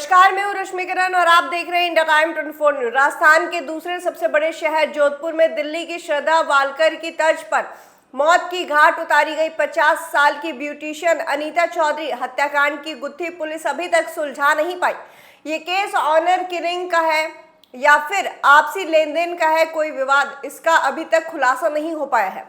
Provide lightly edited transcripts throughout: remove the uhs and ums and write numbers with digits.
नमस्कार, मैं हूं रश्मि किरण और आप देख रहे हैं इंडिया टाइम 24 न्यूज। राजस्थान के दूसरे सबसे बड़े शहर जोधपुर में दिल्ली की श्रद्धा वालकर की तर्ज पर मौत की घाट उतारी गई 50 साल की ब्यूटिशियन अनीता चौधरी हत्याकांड की गुत्थी पुलिस अभी तक सुलझा नहीं पाई। ये केस ऑनर किलिंग का है या फिर आपसी लेन देन का है, कोई विवाद, इसका अभी तक खुलासा नहीं हो पाया है।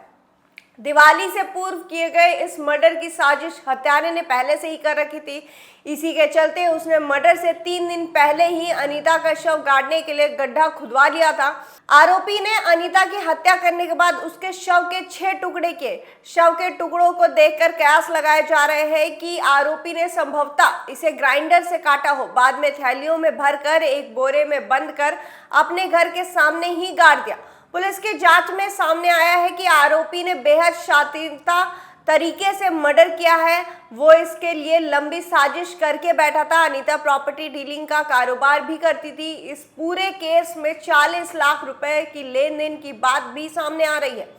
दिवाली से पूर्व किए गए इस मर्डर की साजिश हत्यारे ने पहले से ही कर रखी थी। इसी के चलते उसने मर्डर से 3 दिन पहले ही अनीता का शव गाड़ने के लिए गड्ढा खुदवा लिया था। आरोपी ने अनीता की हत्या करने के बाद उसके शव के 6 टुकड़े किए। शव के टुकड़ों को देखकर कयास लगाए जा रहे हैं कि आरोपी ने संभवतः इसे ग्राइंडर से काटा हो, बाद में थैलियों में भरकर एक बोरे में बंद कर अपने घर के सामने ही गाड़ दिया। पुलिस की जांच में सामने आया है कि आरोपी ने बेहद शातिरता तरीके से मर्डर किया है। वो इसके लिए लंबी साजिश करके बैठा था। अनीता प्रॉपर्टी डीलिंग का कारोबार भी करती थी। इस पूरे केस में 40 लाख रुपए की लेन देन की बात भी सामने आ रही है।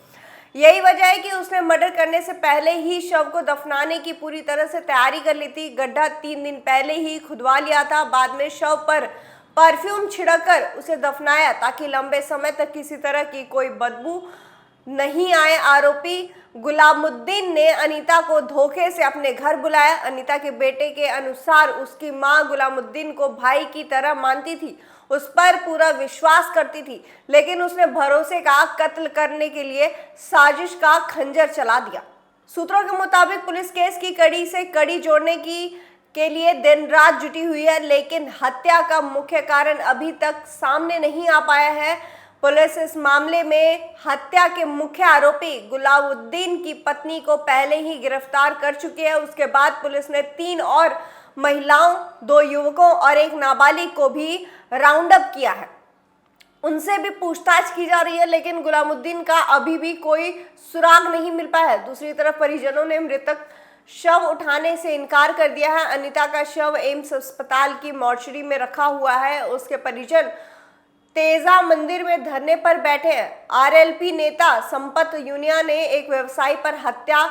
यही वजह है कि उसने मर्डर करने से पहले ही शव को दफनाने की पूरी तरह से तैयारी कर ली थी। गड्ढा 3 दिन पहले ही खुदवा लिया था। बाद में शव पर परफ्यूम छिड़ककर उसे दफनाया ताकि लंबे समय तक किसी तरह की कोई बदबू नहीं आए। आरोपी गुलामुद्दीन ने अनीता को धोखे से अपने घर बुलाया। अनीता के बेटे के अनुसार उसकी मां गुलामुद्दीन को भाई की तरह मानती थी, उस पर पूरा विश्वास करती थी, लेकिन उसने भरोसे का कत्ल करने के लिए साजिश का खंजर चला दिया। सूत्रों के मुताबिक पुलिस केस की कड़ी से कड़ी जोड़ने के लिए दिन रात जुटी हुई है, लेकिन हत्या का मुख्य कारण अभी तक सामने नहीं आ पाया है। पुलिस इस मामले में हत्या के मुख्य आरोपी गुलामुद्दीन की पत्नी को पहले ही गिरफ्तार कर चुकी है। उसके बाद पुलिस ने 3 और महिलाओं, 2 युवकों और 1 नाबालिग को भी राउंड अप किया है। उनसे भी पूछताछ की जा रही है, लेकिन गुलामुद्दीन का अभी भी कोई सुराग नहीं मिल पाया है। दूसरी तरफ परिजनों ने मृतक शव उठाने से इनकार कर दिया है। अनीता का शव एम्स अस्पताल की मॉर्चरी में रखा हुआ है। उसके परिजन तेजा मंदिर में धरने पर बैठे हैं। आरएलपी नेता संपत यूनिया ने एक व्यवसायी पर हत्या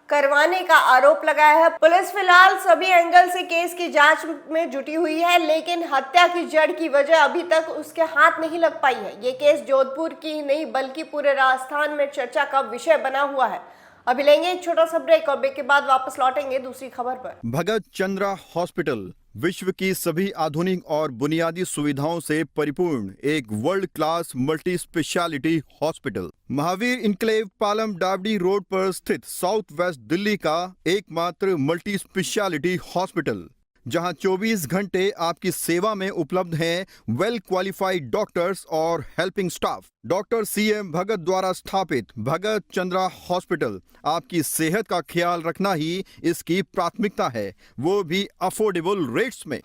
करवाने का आरोप लगाया है। पुलिस फिलहाल सभी एंगल से केस की जांच में जुटी हुई है, लेकिन हत्या की जड़ की वजह अभी तक उसके हाथ नहीं लग पाई है। ये केस जोधपुर की ही नहीं बल्कि पूरे राजस्थान में चर्चा का विषय बना हुआ है। अभी लेंगे एक छोटा सा ब्रेक और ब्रेक के बाद वापस लौटेंगे दूसरी खबर पर। भगत चंद्रा हॉस्पिटल विश्व की सभी आधुनिक और बुनियादी सुविधाओं से परिपूर्ण एक world class multi specialty hospital, Mahavir enclave Palam डावडी रोड पर स्थित साउथ वेस्ट दिल्ली का एकमात्र मल्टी स्पेशलिटी हॉस्पिटल, जहां 24 घंटे आपकी सेवा में उपलब्ध हैं वेल क्वालिफाइड डॉक्टर्स और हेल्पिंग स्टाफ। डॉक्टर CM भगत द्वारा स्थापित भगत चंद्रा हॉस्पिटल आपकी सेहत का ख्याल रखना ही इसकी प्राथमिकता है, वो भी अफोर्डेबल रेट्स में।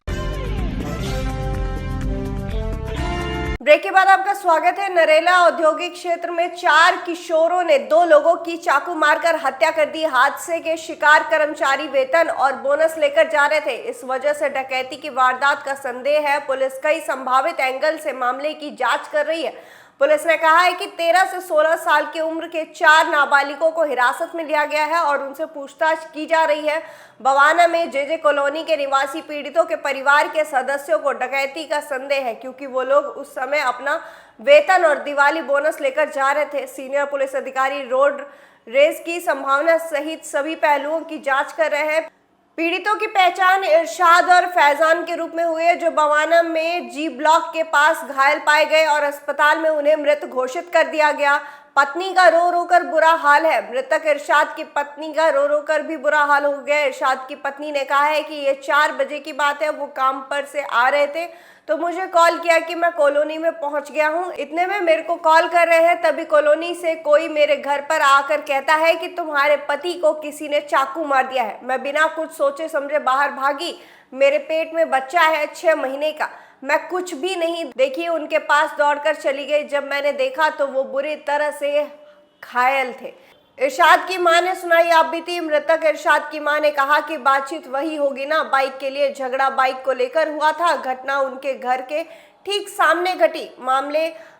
ब्रेक के बाद आपका स्वागत है। नरेला औद्योगिक क्षेत्र में 4 किशोरों ने 2 लोगों की चाकू मारकर हत्या कर दी। हादसे के शिकार कर्मचारी वेतन और बोनस लेकर जा रहे थे। इस वजह से डकैती की वारदात का संदेह है। पुलिस कई संभावित एंगल से मामले की जांच कर रही है। पुलिस ने कहा है कि 13 से 16 साल की उम्र के 4 नाबालिगों को हिरासत में लिया गया है और उनसे पूछताछ की जा रही है। बवाना में JJ कॉलोनी के निवासी पीड़ितों के परिवार के सदस्यों को डकैती का संदेह है, क्योंकि वो लोग उस समय अपना वेतन और दिवाली बोनस लेकर जा रहे थे। सीनियर पुलिस अधिकारी रोड रेस की संभावना सहित सभी पहलुओं की जांच कर रहे हैं। पीड़ितों की पहचान इरशाद और फैजान के रूप में हुई है, जो बवाना में G ब्लॉक के पास घायल पाए गए और अस्पताल में उन्हें मृत घोषित कर दिया गया। पत्नी का रो रो कर बुरा हाल है। मृतक इरशाद की पत्नी का रो रो कर भी बुरा हाल हो गया। इरशाद की पत्नी ने कहा है कि ये 4 बजे की बात है। वो काम पर से आ रहे थे तो मुझे कॉल किया कि मैं कॉलोनी में पहुंच गया हूं। इतने में मेरे को कॉल कर रहे हैं, तभी कॉलोनी से कोई मेरे घर पर आकर कहता है कि तुम्हारे पति को किसी ने चाकू मार दिया है। मैं बिना कुछ सोचे समझे बाहर भागी। मेरे पेट में बच्चा है 6 महीने का। मैं कुछ भी नहीं देखी, उनके पास दौड़कर चली गई। जब मैंने देखा तो वो बुरी तरह से घायल थे। इरशाद की मां ने सुनाई आप बीती। मृतक इरशाद की मां ने कहा कि बातचीत वही होगी ना, बाइक के लिए झगड़ा बाइक को लेकर हुआ था। घटना उनके घर के ठीक सामने घटी।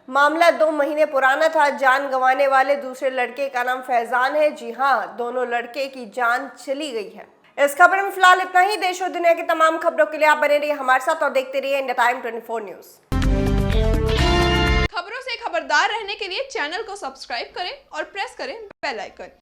मामला 2 महीने पुराना था। जान गंवाने वाले दूसरे लड़के का नाम फैजान है। जी हाँ, दोनों लड़के की जान चली गई है। इस खबर में फिलहाल इतना ही। देश और दुनिया की तमाम खबरों के लिए आप बने रहिए हमारे साथ और देखते रहिए इंडिया टाइम 24 न्यूज। खबरों से खबरदार रहने के लिए चैनल को सब्सक्राइब करें और प्रेस करें बेल आइकन।